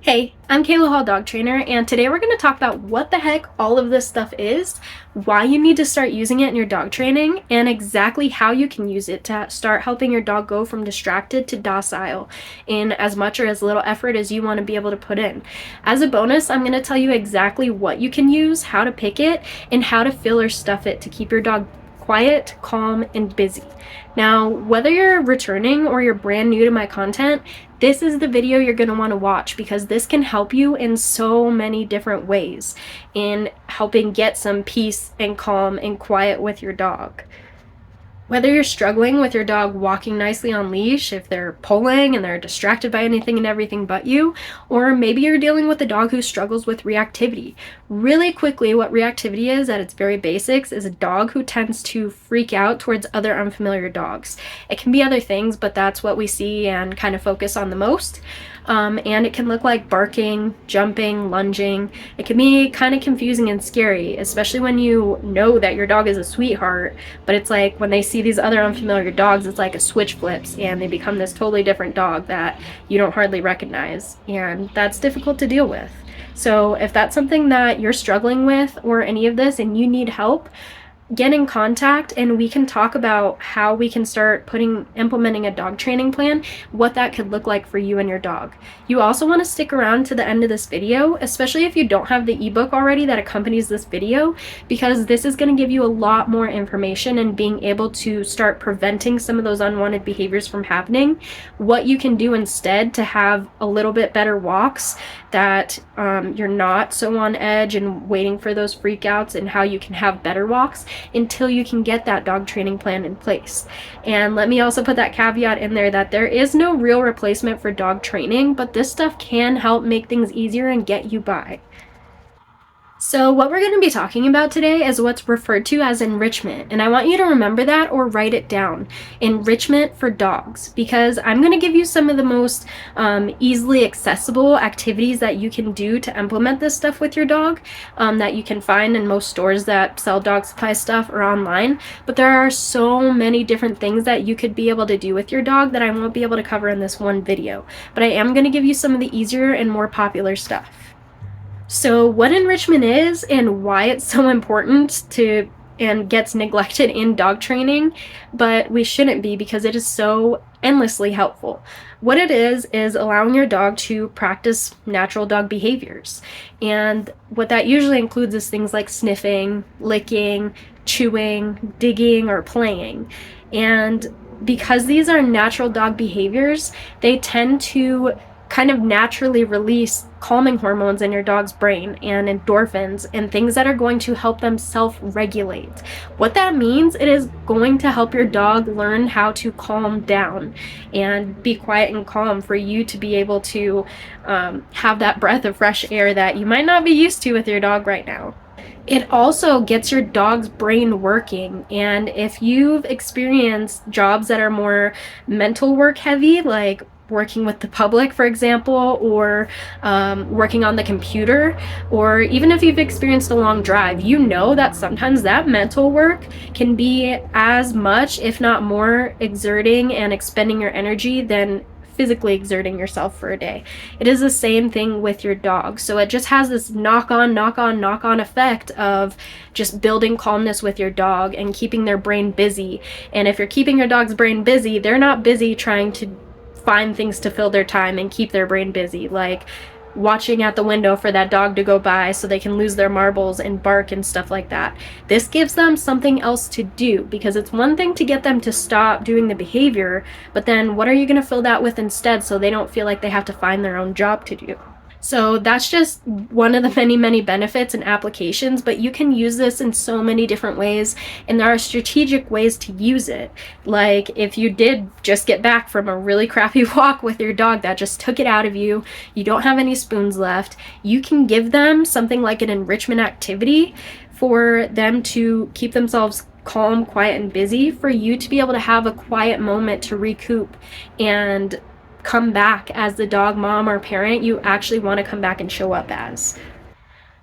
Hey, I'm Kayla Hall, dog trainer, and today we're going to talk about what the heck all of this stuff is, why you need to start using it in your dog training, and exactly how you can use it to start helping your dog go from distracted to docile in as much or as little effort as you want to be able to put in. As a bonus, I'm going to tell you exactly what you can use, how to pick it, and how to fill or stuff it to keep your dog quiet, calm, and busy. Now, whether you're returning or you're brand new to my content, this is the video you're going to want to watch because this can help you in so many different ways in helping get some peace and calm and quiet with your dog. Whether you're struggling with your dog walking nicely on leash, if they're pulling and they're distracted by anything and everything but you, or maybe you're dealing with a dog who struggles with reactivity. Really quickly, what reactivity is at its very basics is a dog who tends to freak out towards other unfamiliar dogs. It can be other things, but that's what we see and kind of focus on the most. And it can look like barking, jumping, lunging. It can be kind of confusing and scary, especially when you know that your dog is a sweetheart, but it's like when they see these other unfamiliar dogs, it's like a switch flips and they become this totally different dog that you don't hardly recognize, and that's difficult to deal with. So if that's something that you're struggling with or any of this and you need help, get in contact and we can talk about how we can start implementing a dog training plan, what that could look like for you and your dog. You also want to stick around to the end of this video, especially if you don't have the ebook already that accompanies this video, because this is going to give you a lot more information and being able to start preventing some of those unwanted behaviors from happening, what you can do instead to have a little bit better walks, that you're not so on edge and waiting for those freakouts, and how you can have better walks until you can get that dog training plan in place. And let me also put that caveat in there that there is no real replacement for dog training, but this stuff can help make things easier and get you by. So what we're going to be talking about today is what's referred to as enrichment, and I want you to remember that or write it down. Enrichment for dogs, because I'm going to give you some of the most easily accessible activities that you can do to implement this stuff with your dog, that you can find in most stores that sell dog supply stuff or online. But there are so many different things that you could be able to do with your dog that I won't be able to cover in this one video, but I am going to give you some of the easier and more popular stuff. So what enrichment is and why it's so important and gets neglected in dog training, but we shouldn't be, because it is so endlessly helpful. What it is allowing your dog to practice natural dog behaviors. And what that usually includes is things like sniffing, licking, chewing, digging, or playing. And because these are natural dog behaviors, they tend to kind of naturally release calming hormones in your dog's brain and endorphins and things that are going to help them self-regulate. What that means, it is going to help your dog learn how to calm down and be quiet and calm for you to be able to have that breath of fresh air that you might not be used to with your dog right now. It also gets your dog's brain working, and if you've experienced jobs that are more mental work heavy, like working with the public, for example, or working on the computer, or even if you've experienced a long drive, you know that sometimes that mental work can be as much, if not more, exerting and expending your energy than physically exerting yourself for a day. It is the same thing with your dog. So it just has this knock-on effect of just building calmness with your dog and keeping their brain busy. And if you're keeping your dog's brain busy, they're not busy trying to find things to fill their time and keep their brain busy, like watching at the window for that dog to go by so they can lose their marbles and bark and stuff like that. This gives them something else to do, because it's one thing to get them to stop doing the behavior, but then what are you going to fill that with instead so they don't feel like they have to find their own job to do? So that's just one of the many benefits and applications, but you can use this in so many different ways, and there are strategic ways to use it. Like if you did just get back from a really crappy walk with your dog that just took it out of you, you don't have any spoons left, you can give them something like an enrichment activity for them to keep themselves calm, quiet, and busy, for you to be able to have a quiet moment to recoup and come back as the dog mom or parent you actually want to come back and show up as.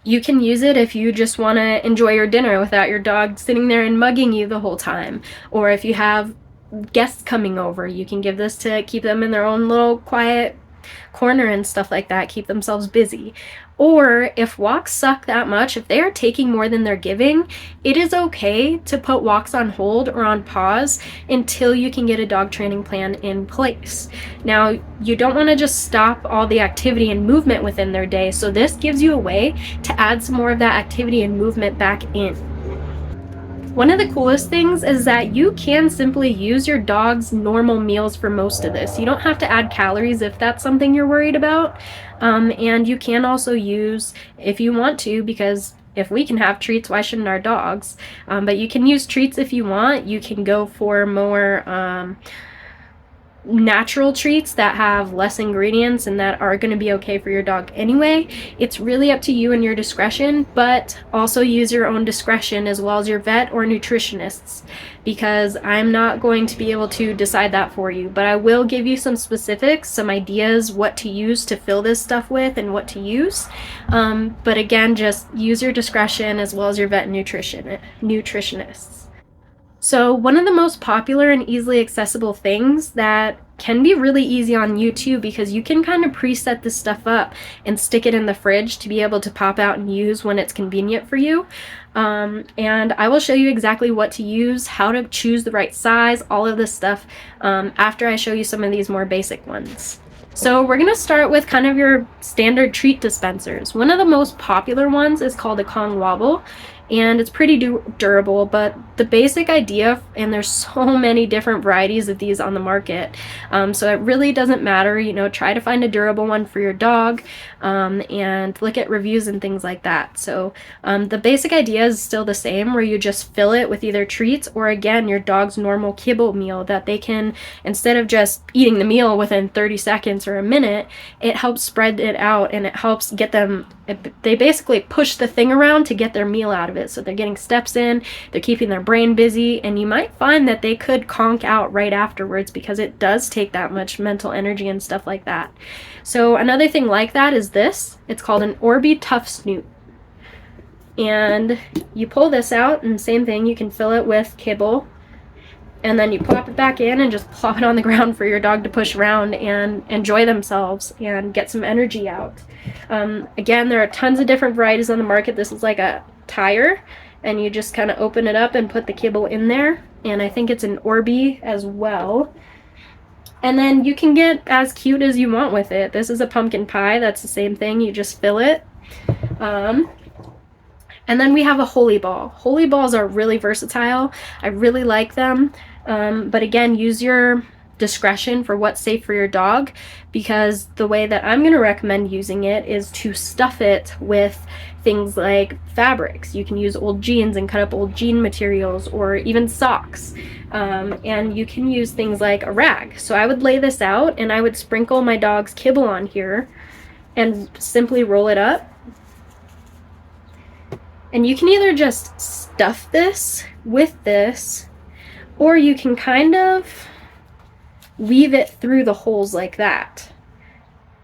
You can use it if you just want to enjoy your dinner without your dog sitting there and mugging you the whole time, or if you have guests coming over, you can give this to keep them in their own little quiet corner and stuff like that, keep themselves busy. Or if walks suck that much, if they are taking more than they're giving, it is okay to put walks on hold or on pause until you can get a dog training plan in place. Now, you don't want to just stop all the activity and movement within their day, so this gives you a way to add some more of that activity and movement back in. One of the coolest things is that you can simply use your dog's normal meals for most of this. You don't have to add calories if that's something you're worried about. And you can also use, if you want to, because if we can have treats, why shouldn't our dogs? But you can use treats if you want. You can go for more natural treats that have less ingredients and that are going to be okay for your dog anyway. It's really up to you and your discretion, but also use your own discretion as well as your vet or nutritionists, because I'm not going to be able to decide that for you, but I will give you some specifics, some ideas what to use to fill this stuff with and what to use. But again, just use your discretion as well as your vet and nutritionists. So one of the most popular and easily accessible things that can be really easy on YouTube, because you can kind of preset this stuff up and stick it in the fridge to be able to pop out and use when it's convenient for you. And I will show you exactly what to use, how to choose the right size, all of this stuff after I show you some of these more basic ones. So we're going to start with kind of your standard treat dispensers. One of the most popular ones is called a Kong Wobble, and it's pretty durable, but the basic idea, and there's so many different varieties of these on the market, so it really doesn't matter, you know, try to find a durable one for your dog, and look at reviews and things like that. So the basic idea is still the same, where you just fill it with either treats or, again, your dog's normal kibble meal that they can, instead of just eating the meal within 30 seconds or a minute, it helps spread it out and it helps get them, they basically push the thing around to get their meal out of it. So they're getting steps in, they're keeping their brain busy, and you might find that they could conk out right afterwards, because it does take that much mental energy and stuff like that. So another thing like that is this. It's called an Orby Tough Snoot. And you pull this out, and same thing, you can fill it with kibble, and then you plop it back in and just plop it on the ground for your dog to push around and enjoy themselves and get some energy out. Again, there are tons of different varieties on the market. This is like a tire, and you just kind of open it up and put the kibble in there, and I think it's an Orby as well. And then you can get as cute as you want with it. This is a pumpkin pie. That's the same thing. You just fill it. And then we have a holy ball. Holy balls are really versatile. I really like them. But again, use your discretion for what's safe for your dog, because the way that I'm going to recommend using it is to stuff it with things like fabrics. You can use old jeans and cut up old jean materials, or even socks. And you can use things like a rag. So I would lay this out and I would sprinkle my dog's kibble on here and simply roll it up. And you can either just stuff this with this, or you can kind of weave it through the holes like that.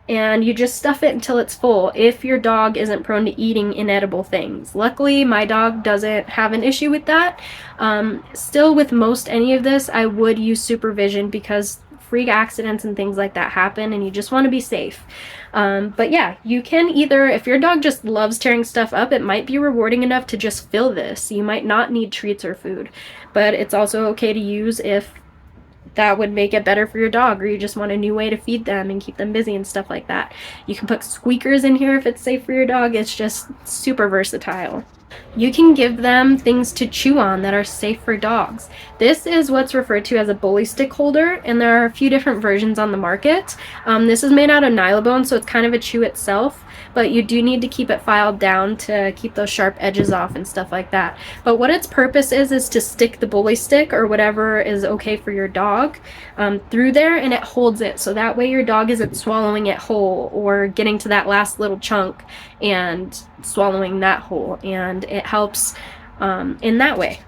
And you just stuff it until it's full if your dog isn't prone to eating inedible things. Luckily, my dog doesn't have an issue with that. Still, with most any of this, I would use supervision, because freak accidents and things like that happen, and you just want to be safe. But yeah, you can either, if your dog just loves tearing stuff up, it might be rewarding enough to just fill this. You might not need treats or food, but it's also okay to use if that would make it better for your dog, or you just want a new way to feed them and keep them busy and stuff like that. You can put squeakers in here if it's safe for your dog. It's just super versatile. You can give them things to chew on that are safe for dogs. This is what's referred to as a bully stick holder, and there are a few different versions on the market. This is made out of nylabone, so it's kind of a chew itself, but you do need to keep it filed down to keep those sharp edges off and stuff like that. But what its purpose is to stick the bully stick or whatever is okay for your dog through there, and it holds it, so that way your dog isn't swallowing it whole or getting to that last little chunk and swallowing that whole, and it helps in that way.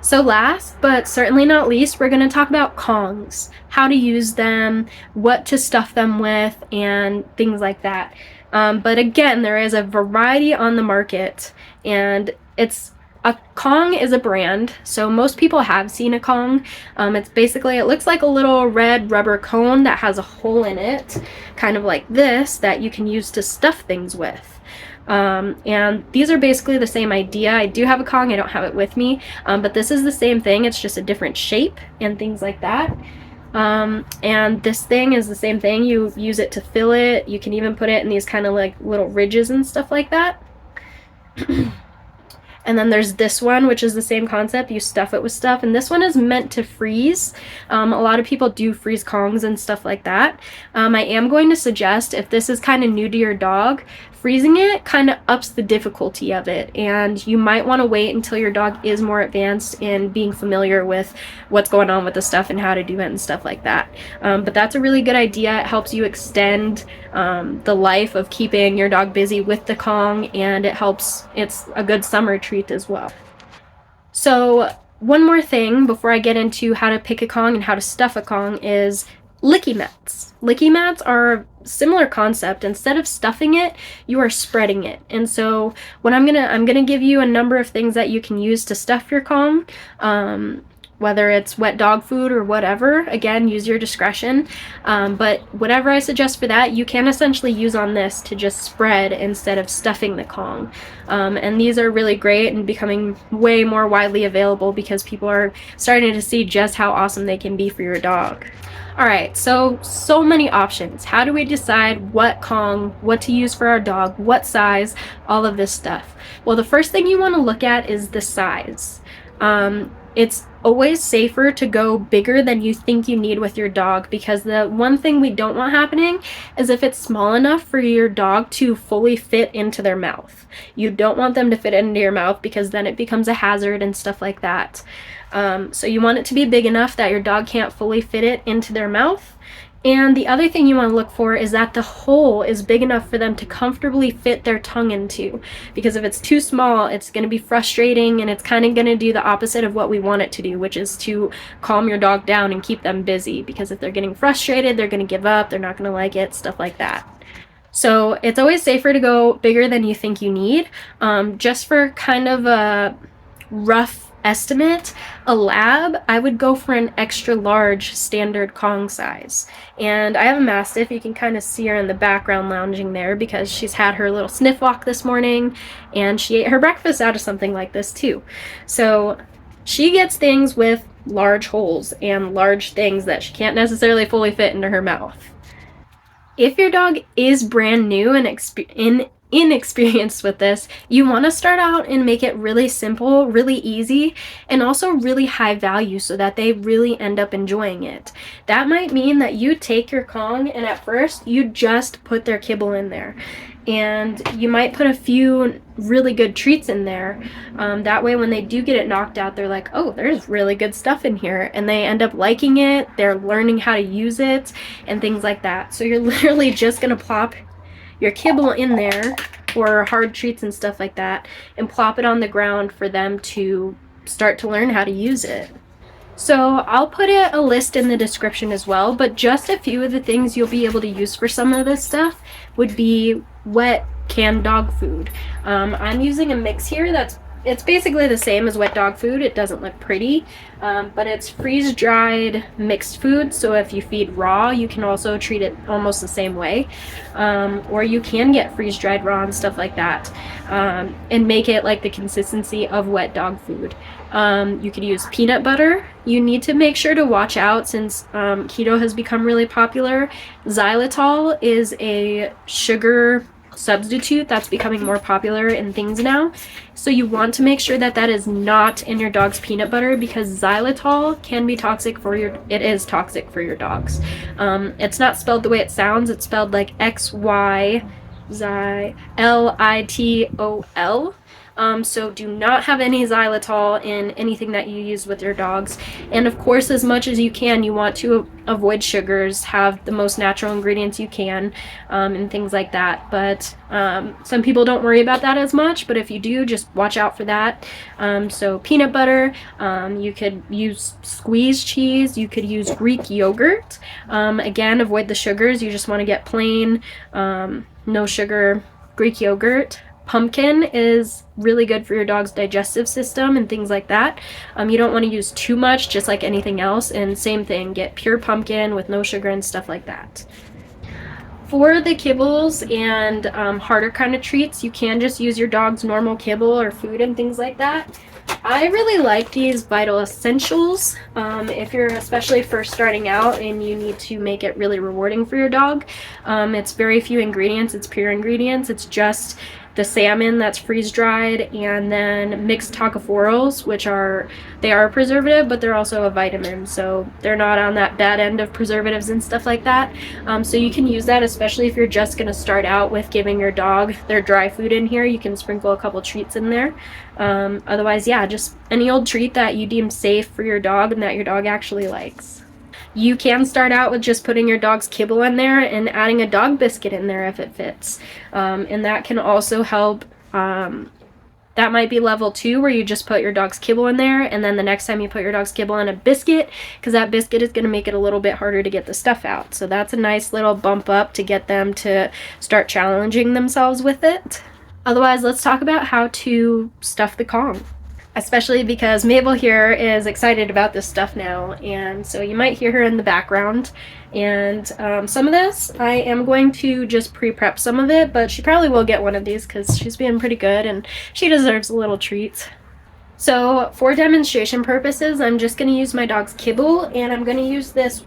So last but certainly not least, we're going to talk about Kongs, how to use them, what to stuff them with, and things like that. But again, there is a variety on the market, and it's A Kong is a brand, so most people have seen a Kong. It's basically, it looks like a little red rubber cone that has a hole in it, kind of like this, that you can use to stuff things with. And these are basically the same idea. I do have a Kong, I don't have it with me, but this is the same thing. It's just a different shape and things like that. And this thing is the same thing. You use it to fill it. You can even put it in these kind of like little ridges and stuff like that. And then there's this one, which is the same concept. You stuff it with stuff, and this one is meant to freeze. A lot of people do freeze Kongs and stuff like that. I am going to suggest, if this is kind of new to your dog, freezing it kind of ups the difficulty of it, and you might want to wait until your dog is more advanced in being familiar with what's going on with the stuff and how to do it and stuff like that. But that's a really good idea. It helps you extend the life of keeping your dog busy with the Kong, and it's a good summer treat as well. So one more thing before I get into how to pick a Kong and how to stuff a Kong is licky mats. Licky mats are a similar concept. Instead of stuffing it, you are spreading it. And so what I'm gonna give you a number of things that you can use to stuff your Kong. Whether it's wet dog food or whatever, again, use your discretion. But whatever I suggest for that, you can essentially use on this to just spread instead of stuffing the Kong. And these are really great and becoming way more widely available because people are starting to see just how awesome they can be for your dog. All right, so many options. How do we decide what Kong, what to use for our dog, what size, all of this stuff? Well, the first thing you want to look at is the size. It's always safer to go bigger than you think you need with your dog, because the one thing we don't want happening is if it's small enough for your dog to fully fit into their mouth. You don't want them to fit into your mouth because then it becomes a hazard and stuff like that. So you want it to be big enough that your dog can't fully fit it into their mouth. And the other thing you want to look for is that the hole is big enough for them to comfortably fit their tongue into. Because if it's too small, it's going to be frustrating, and it's kind of going to do the opposite of what we want it to do, which is to calm your dog down and keep them busy. Because if they're getting frustrated, they're going to give up, they're not going to like it, stuff like that. So it's always safer to go bigger than you think you need. Just for kind of a rough estimate, a lab, I would go for an extra large standard Kong size. And I have a Mastiff. You can kind of see her in the background lounging there because she's had her little sniff walk this morning, and she ate her breakfast out of something like this too. So she gets things with large holes and large things that she can't necessarily fully fit into her mouth. If your dog is brand new and inexperienced with this, you want to start out and make it really simple, really easy, and also really high value so that they really end up enjoying it. That might mean that you take your Kong and at first you just put their kibble in there. And you might put a few really good treats in there. That way when they do get it knocked out, they're like, oh, there's really good stuff in here. And they end up liking it, they're learning how to use it, and things like that. So you're literally just going to plop your kibble in there, or hard treats and stuff like that, and plop it on the ground for them to start to learn how to use it. So I'll put a list in the description as well, but just a few of the things you'll be able to use for some of this stuff would be wet canned dog food. I'm using a mix here it's basically the same as wet dog food. It doesn't look pretty, but it's freeze-dried mixed food, so if you feed raw, you can also treat it almost the same way. Or you can get freeze-dried raw and stuff like that, and make it like the consistency of wet dog food. You could use peanut butter. You need to make sure to watch out since keto has become really popular. Xylitol is a sugar substitute that's becoming more popular in things now. So you want to make sure that that is not in your dog's peanut butter, because xylitol can be toxic for it is toxic for your dogs. It's not spelled the way it sounds. It's spelled like XYLITOL. So do not have any xylitol in anything that you use with your dogs. And of course, as much as you can, you want to avoid sugars, have the most natural ingredients you can, and things like that. But some people don't worry about that as much, but if you do, just watch out for that. So peanut butter, you could use squeezed cheese, you could use Greek yogurt. Again, avoid the sugars. You just want to get plain, no sugar Greek yogurt. Pumpkin is really good for your dog's digestive system and things like that. You don't want to use too much, just like anything else. And same thing, get pure pumpkin with no sugar and stuff like that. For the kibbles and harder kind of treats, you can just use your dog's normal kibble or food and things like that. I really like these Vital Essentials if you're especially first starting out and you need to make it really rewarding for your dog. It's very few ingredients, it's pure ingredients. It's just the salmon that's freeze dried and then mixed tocopherols, which are a preservative, but they're also a vitamin, so they're not on that bad end of preservatives and stuff like that. So you can use that, especially if you're just going to start out with giving your dog their dry food in here. You can sprinkle a couple treats in there. Otherwise, yeah, just any old treat that you deem safe for your dog and that your dog actually likes. You can start out with just putting your dog's kibble in there and adding a dog biscuit in there if it fits. And that can also help. That might be level 2, where you just put your dog's kibble in there, and then the next time you put your dog's kibble in a biscuit, because that biscuit is going to make it a little bit harder to get the stuff out. So that's a nice little bump up to get them to start challenging themselves with it. Otherwise, let's talk about how to stuff the Kong. Especially because Mabel here is excited about this stuff now, and so you might hear her in the background. And some of this, I am going to just pre-prep some of it, but she probably will get one of these because she's being pretty good and she deserves a little treat. So for demonstration purposes, I'm just going to use my dog's kibble, and I'm going to use this,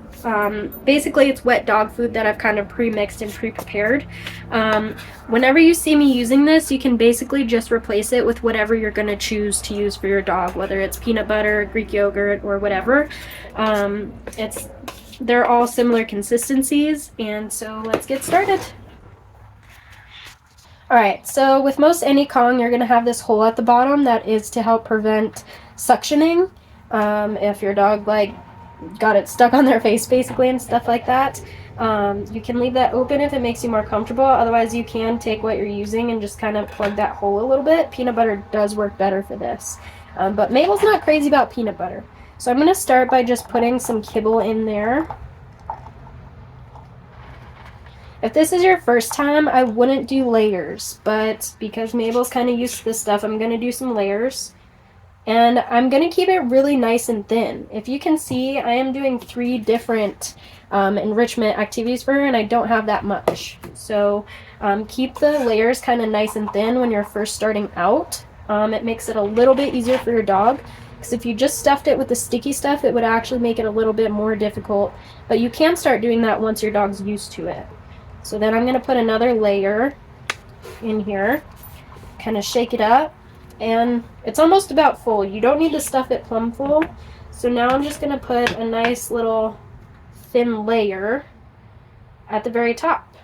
basically it's wet dog food that I've kind of pre-mixed and pre-prepared. Whenever you see me using this, you can basically just replace it with whatever you're going to choose to use for your dog, whether it's peanut butter, Greek yogurt, or whatever. They're all similar consistencies, and so let's get started. Alright, so with most any Kong, you're going to have this hole at the bottom that is to help prevent suctioning. If your dog, got it stuck on their face, basically, and stuff like that. You can leave that open if it makes you more comfortable. Otherwise, you can take what you're using and just kind of plug that hole a little bit. Peanut butter does work better for this. But Mabel's not crazy about peanut butter. So I'm going to start by just putting some kibble in there. If this is your first time, I wouldn't do layers, but because Mabel's kind of used to this stuff, I'm going to do some layers. And I'm going to keep it really nice and thin. If you can see, I am doing 3 different enrichment activities for her, and I don't have that much. So keep the layers kind of nice and thin when you're first starting out. It makes it a little bit easier for your dog, because if you just stuffed it with the sticky stuff, it would actually make it a little bit more difficult. But you can start doing that once your dog's used to it. So then I'm going to put another layer in here, kind of shake it up, and it's almost about full. You don't need to stuff it plumb full. So now I'm just going to put a nice little thin layer at the very top.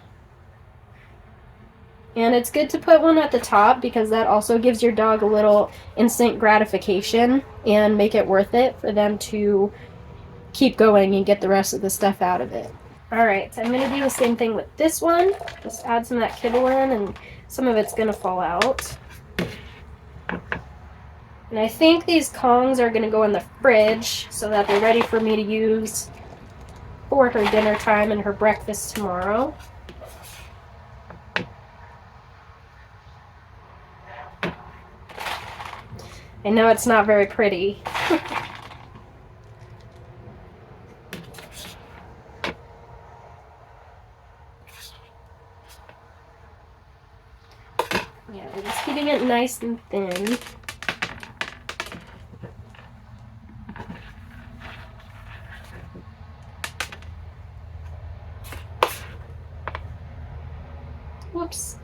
And it's good to put one at the top because that also gives your dog a little instant gratification and make it worth it for them to keep going and get the rest of the stuff out of it. Alright, so I'm going to do the same thing with this one. Just add some of that kibble in, and some of it's going to fall out. And I think these Kongs are going to go in the fridge so that they're ready for me to use for her dinner time and her breakfast tomorrow. I know it's not very pretty. Yeah, I'm just keeping it nice and thin. Whoops.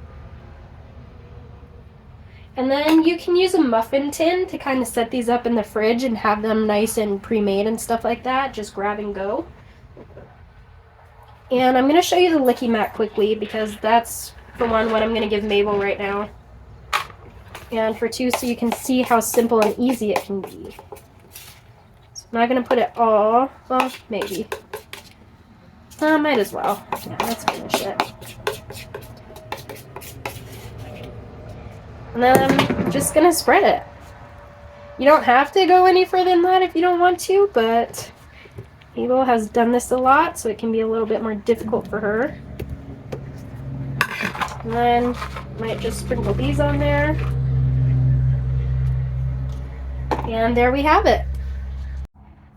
And then you can use a muffin tin to kind of set these up in the fridge and have them nice and pre-made and stuff like that. Just grab and go. And I'm going to show you the licky mat quickly because that's, for one, what I'm going to give Mabel right now. And for 2, so you can see how simple and easy it can be. So I'm not going to put it all, well, maybe. Might as well. Yeah, let's finish it. And then I'm just going to spread it. You don't have to go any further than that if you don't want to, but Mabel has done this a lot, so it can be a little bit more difficult for her. And then might just sprinkle these on there. And there we have it.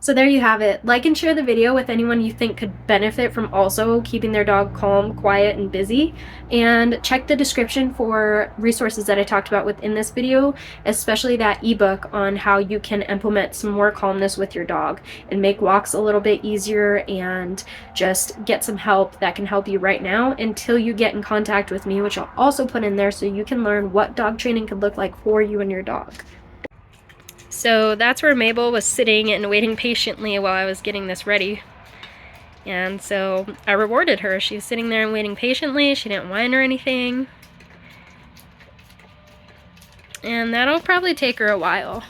So there you have it. Like and share the video with anyone you think could benefit from also keeping their dog calm, quiet, and busy. And check the description for resources that I talked about within this video, especially that ebook on how you can implement some more calmness with your dog and make walks a little bit easier and just get some help that can help you right now until you get in contact with me, which I'll also put in there so you can learn what dog training could look like for you and your dog. So that's where Mabel was sitting and waiting patiently while I was getting this ready. And so I rewarded her. She was sitting there and waiting patiently. She didn't whine or anything. And that'll probably take her a while.